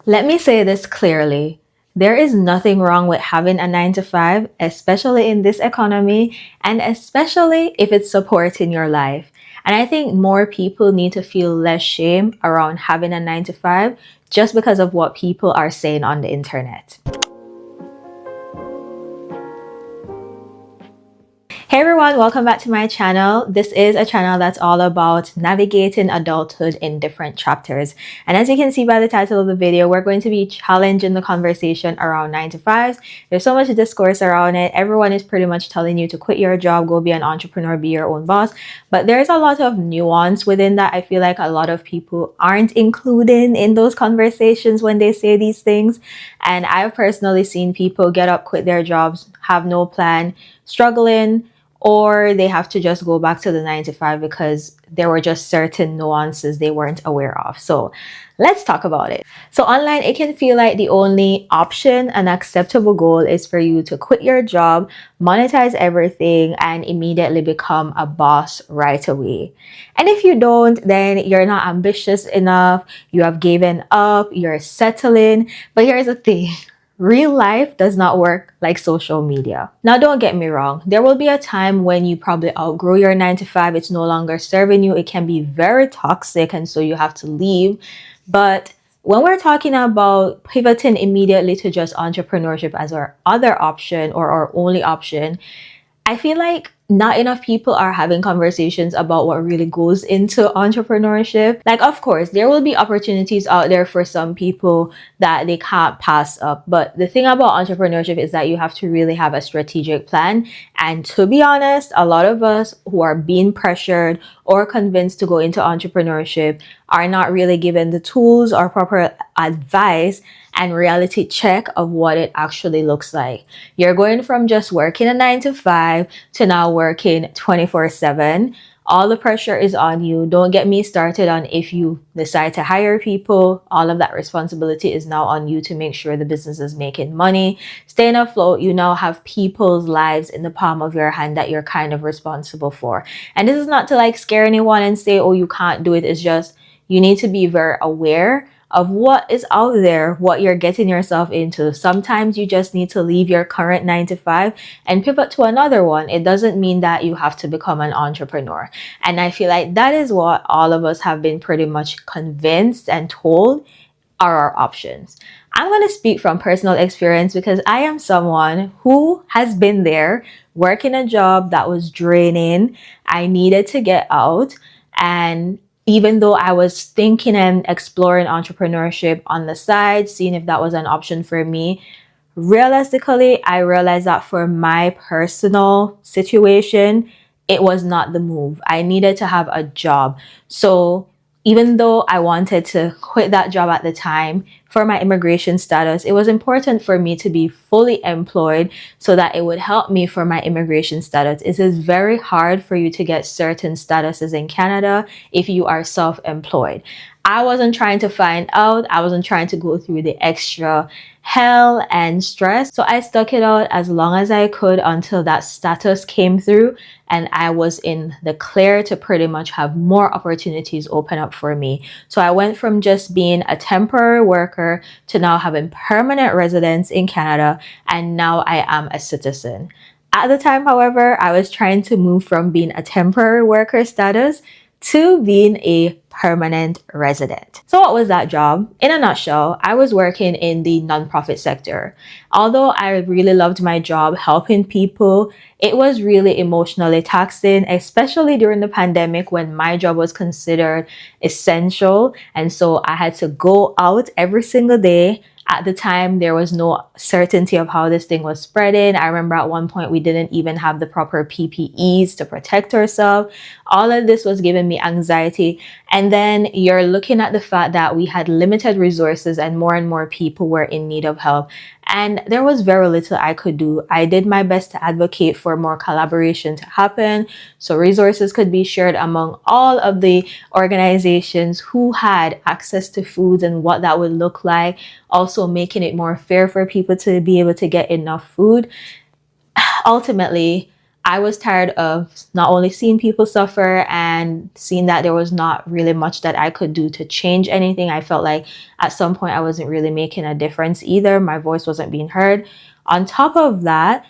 Let me say this clearly. There is nothing wrong with having a 9 to 5, especially in this economy, and especially if it's supporting your life. And I think more people need to feel less shame around having a 9 to 5 just because of what people are saying on the internet. Hey everyone, welcome back to my channel. This is a channel that's all about navigating adulthood in different chapters. And as you can see by the title of the video, we're going to be challenging the conversation around 9 to 5s. There's so much discourse around it. Everyone is pretty much telling you to quit your job, go be an entrepreneur, be your own boss. But there's a lot of nuance within that. I feel like a lot of people aren't including in those conversations when they say these things. And I've personally seen people get up, quit their jobs, have no plan, struggling, or they have to just go back to the 9 to 5 because there were just certain nuances they weren't aware of. So let's talk about it. So online, it can feel like the only option and acceptable goal is for you to quit your job, monetize everything, and immediately become a boss right away. And if you don't, then you're not ambitious enough, you have given up, you're settling. But here's the thing. Real life does not work like social media. Now, don't get me wrong. There will be a time when you probably outgrow your 9 to 5. It's no longer serving you. It can be very toxic, and so you have to leave. But when we're talking about pivoting immediately to just entrepreneurship as our other option or our only option, I feel like not enough people are having conversations about what really goes into entrepreneurship. Like, of course, there will be opportunities out there for some people that they can't pass up. But the thing about entrepreneurship is that you have to really have a strategic plan. And to be honest, a lot of us who are being pressured or convinced to go into entrepreneurship are not really given the tools or proper advice and reality check of what it actually looks like. You're going from just working a 9 to 5 to now working 24/7. All the pressure is on you. Don't get me started on if you decide to hire people. All of that responsibility is now on you to make sure the business is making money. Staying afloat, you now have people's lives in the palm of your hand that you're kind of responsible for. And this is not to like scare anyone and say, oh, you can't do it. It's just you need to be very aware of what is out there, what you're getting yourself into. Sometimes you just need to leave your current 9 to 5 and pivot to another one. It doesn't mean that you have to become an entrepreneur. And I feel like that is what all of us have been pretty much convinced and told are our options. I'm going to speak from personal experience because I am someone who has been there working a job that was draining. I needed to get out, and even though I was thinking and exploring entrepreneurship on the side, seeing if that was an option for me, realistically, I realized that for my personal situation, it was not the move. I needed to have a job. So even though I wanted to quit that job at the time for my immigration status, it was important for me to be fully employed so that it would help me for my immigration status. It is very hard for you to get certain statuses in Canada if you are self-employed. I wasn't trying to find out. I wasn't trying to go through the extra hell and stress. So I stuck it out as long as I could until that status came through and I was in the clear to pretty much have more opportunities open up for me. So I went from just being a temporary worker to now having permanent residence in Canada, and now I am a citizen. At the time, however, I was trying to move from being a temporary worker status to being a permanent resident. So what was that job? In a nutshell, I was working in the nonprofit sector. Although I really loved my job helping people, it was really emotionally taxing, especially during the pandemic when my job was considered essential. And so I had to go out every single day. At the time, there was no certainty of how this thing was spreading. I remember at one point, we didn't even have the proper PPEs to protect ourselves. All of this was giving me anxiety. And then you're looking at the fact that we had limited resources and more people were in need of help. And there was very little I could do. I did my best to advocate for more collaboration to happen so resources could be shared among all of the organizations who had access to food and what that would look like. Also making it more fair for people to be able to get enough food. Ultimately, I was tired of not only seeing people suffer and seeing that there was not really much that I could do to change anything. I felt like at some point I wasn't really making a difference either. My voice wasn't being heard. On top of that,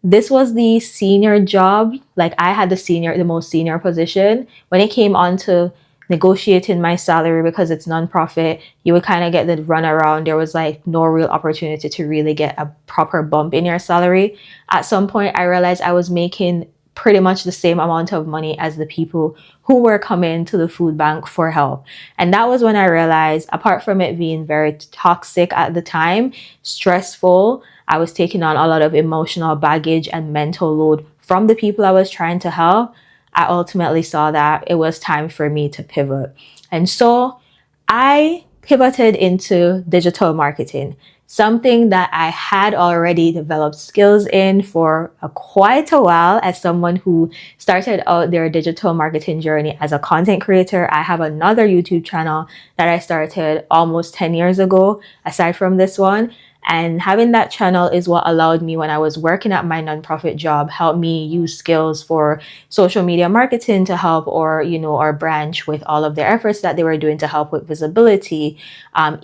this was the senior job. Like, I had the most senior position. When it came on to negotiating my salary, because it's nonprofit, you would kind of get the runaround. There was like no real opportunity to really get a proper bump in your salary. At some point, I realized I was making pretty much the same amount of money as the people who were coming to the food bank for help. And that was when I realized, apart from it being very toxic at the time, stressful, I was taking on a lot of emotional baggage and mental load from the people I was trying to help. I ultimately saw that it was time for me to pivot. And so I pivoted into digital marketing, something that I had already developed skills in for quite a while. As someone who started out their digital marketing journey as a content creator, I have another YouTube channel that I started almost 10 years ago, aside from this one. And having that channel is what allowed me, when I was working at my nonprofit job, help me use skills for social media marketing to help, or, our branch with all of their efforts that they were doing to help with visibility,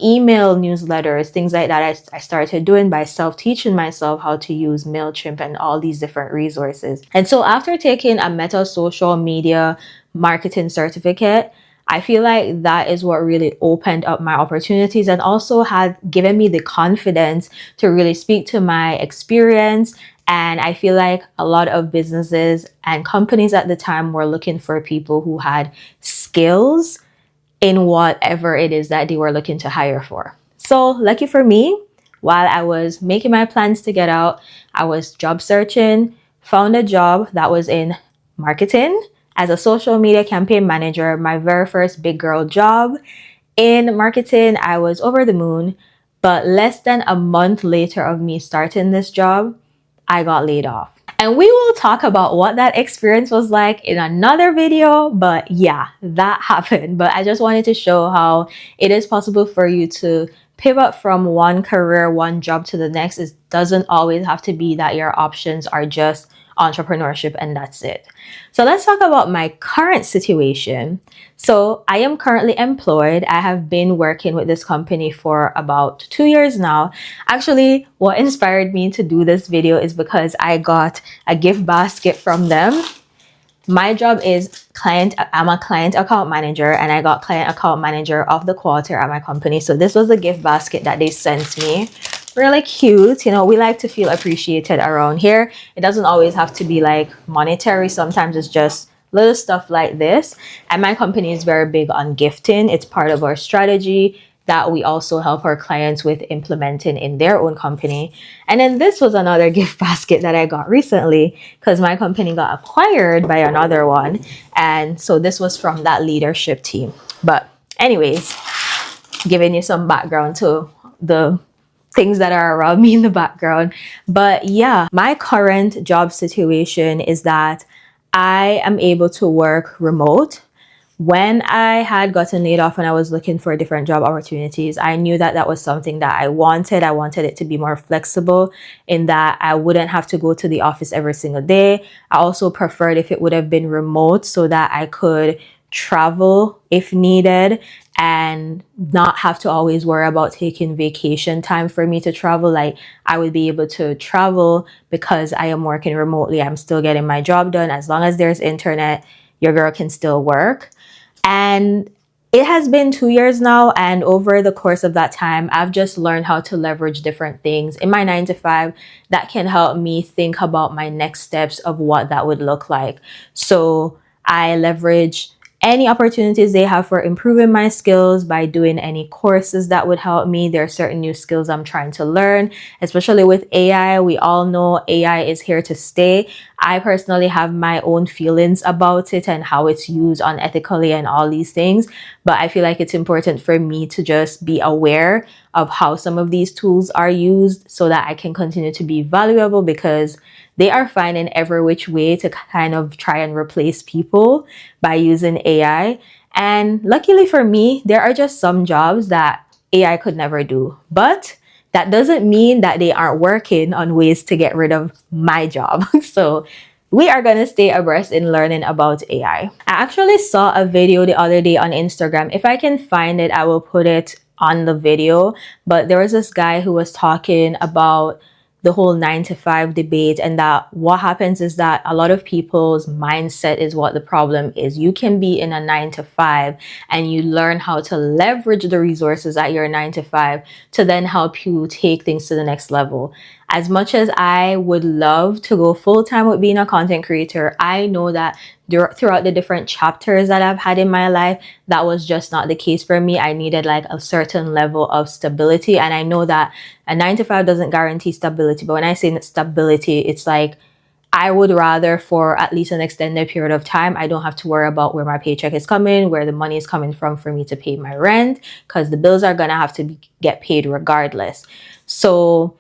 email newsletters, things like that. I started doing by self-teaching myself how to use MailChimp and all these different resources. And so after taking a Meta social media marketing certificate, I feel like that is what really opened up my opportunities and also had given me the confidence to really speak to my experience. And I feel like a lot of businesses and companies at the time were looking for people who had skills in whatever it is that they were looking to hire for. So, lucky for me, while I was making my plans to get out, I was job searching, found a job that was in marketing as a social media campaign manager, my very first big girl job in marketing. I was over the moon, but less than a month later of me starting this job, I got laid off. And we will talk about what that experience was like in another video, but yeah, that happened. But I just wanted to show how it is possible for you to pivot from one career, one job to the next. It doesn't always have to be that your options are just entrepreneurship and that's it. So let's talk about my current situation. So I am currently employed. I have been working with this company for about 2 years now. Actually, what inspired me to do this video is because I got a gift basket from them. My job is I'm a client account manager, and I got client account manager of the quarter at my company. So this was the gift basket that they sent me. Really cute. We like to feel appreciated around here. It doesn't always have to be like monetary. Sometimes it's just little stuff like this. And my company is very big on gifting. It's part of our strategy that we also help our clients with implementing in their own company. And then this was another gift basket that I got recently because my company got acquired by another one. And so this was from that leadership team. But anyways, giving you some background to the things that are around me in the background. But yeah, my current job situation is that I am able to work remote. When I had gotten laid off and I was looking for different job opportunities, I knew that that was something that I wanted. I wanted it to be more flexible in that I wouldn't have to go to the office every single day. I also preferred if it would have been remote so that I could travel if needed and not have to always worry about taking vacation time for me to travel. Like, I would be able to travel because I am working remotely. I'm still getting my job done. As long as there's internet, your girl can still work. And it has been 2 years now, and over the course of that time, I've just learned how to leverage different things in my 9 to 5 that can help me think about my next steps of what that would look like. So I leverage any opportunities they have for improving my skills by doing any courses that would help me. There are certain new skills I'm trying to learn, especially with AI. We all know AI is here to stay. I personally have my own feelings about it and how it's used unethically and all these things. But I feel like it's important for me to just be aware of how some of these tools are used so that I can continue to be valuable, because they are finding every which way to kind of try and replace people by using AI. And luckily for me, there are just some jobs that AI could never do. But that doesn't mean that they aren't working on ways to get rid of my job. So we are going to stay abreast in learning about AI. I actually saw a video the other day on Instagram. If I can find it, I will put it on the video. But there was this guy who was talking about the whole 9 to 5 debate, and that what happens is that a lot of people's mindset is what the problem is. You can be in a 9 to 5 and you learn how to leverage the resources at your 9 to 5 to then help you take things to the next level. As much as I would love to go full-time with being a content creator, I know that throughout the different chapters that I've had in my life, that was just not the case for me. I needed like a certain level of stability. And I know that a 9 to 5 doesn't guarantee stability. But when I say stability, it's like I would rather, for at least an extended period of time, I don't have to worry about where my paycheck is coming, where the money is coming from for me to pay my rent, because the bills are going to have to get paid regardless. So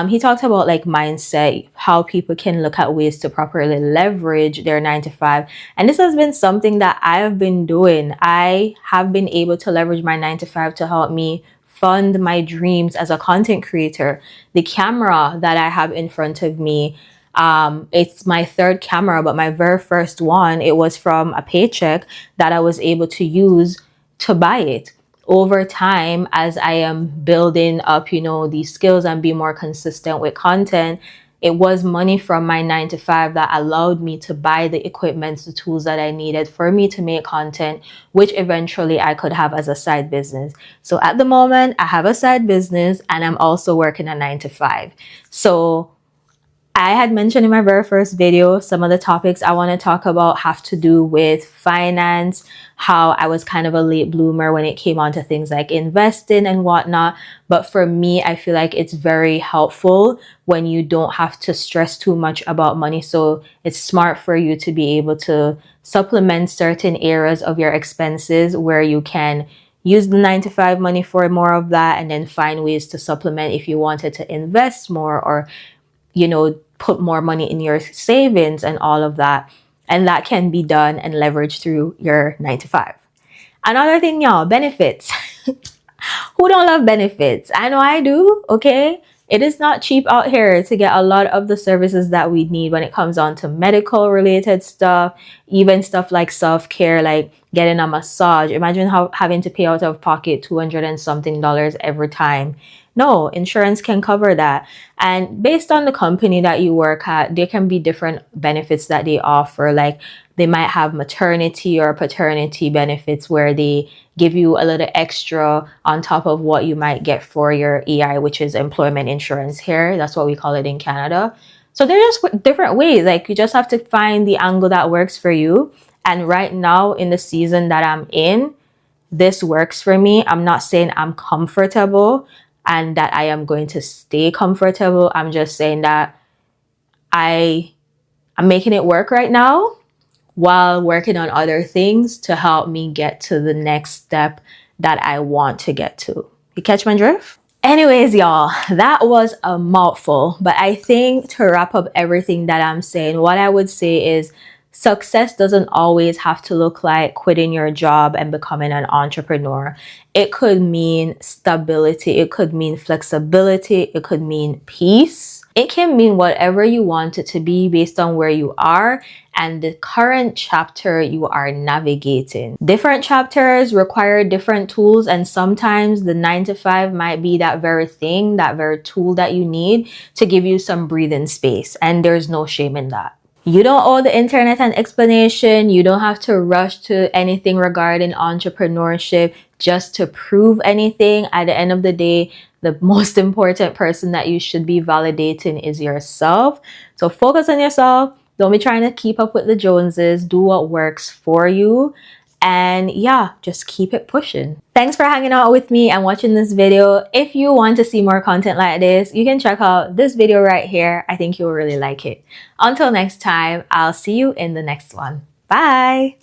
he talked about like mindset, how people can look at ways to properly leverage their 9 to 5. And this has been something that I have been doing. I have been able to leverage my 9 to 5 to help me fund my dreams as a content creator. The camera that I have in front of me, it's my third camera, but my very first one, it was from a paycheck that I was able to use to buy it. Over time, as I am building up, these skills and be more consistent with content, it was money from my 9 to 5 that allowed me to buy the equipment, the tools that I needed for me to make content, which eventually I could have as a side business. So at the moment, I have a side business and I'm also working a 9 to 5. So I had mentioned in my very first video, some of the topics I want to talk about have to do with finance, how I was kind of a late bloomer when it came on to things like investing and whatnot. But for me, I feel like it's very helpful when you don't have to stress too much about money. So it's smart for you to be able to supplement certain areas of your expenses where you can use the 9 to 5 money for more of that, and then find ways to supplement if you wanted to invest more or put more money in your savings and all of that. And that can be done and leveraged through your 9 to 5. Another thing, y'all, benefits. Who don't love benefits? I know I do, okay? It is not cheap out here to get a lot of the services that we need when it comes on to medical related stuff, even stuff like self-care, like getting a massage. Imagine having to pay out of pocket $200 and something every time. No, insurance can cover that. And based on the company that you work at, there can be different benefits that they offer. Like they might have maternity or paternity benefits where they give you a little extra on top of what you might get for your EI, which is employment insurance here. That's what we call it in Canada. So there's just different ways. Like you just have to find the angle that works for you. And right now in the season that I'm in, this works for me. I'm not saying I'm comfortable and that I am going to stay comfortable. I'm just saying that I'm making it work right now while working on other things to help me get to the next step that I want to get to. You catch my drift? Anyways, y'all, that was a mouthful, but I think to wrap up everything that I'm saying, what I would say is success doesn't always have to look like quitting your job and becoming an entrepreneur. It could mean stability. It could mean flexibility. It could mean peace. It can mean whatever you want it to be based on where you are and the current chapter you are navigating. Different chapters require different tools, and sometimes the 9 to 5 might be that very thing, that very tool that you need to give you some breathing space. And there's no shame in that. You don't owe the internet an explanation. You don't have to rush to anything regarding entrepreneurship just to prove anything. At the end of the day, the most important person that you should be validating is yourself. So focus on yourself. Don't be trying to keep up with the Joneses. Do what works for you. And yeah, just keep it pushing. Thanks for hanging out with me and watching this video. If you want to see more content like this, you can check out this video right here. I think you'll really like it. Until next time, I'll see you in the next one. Bye!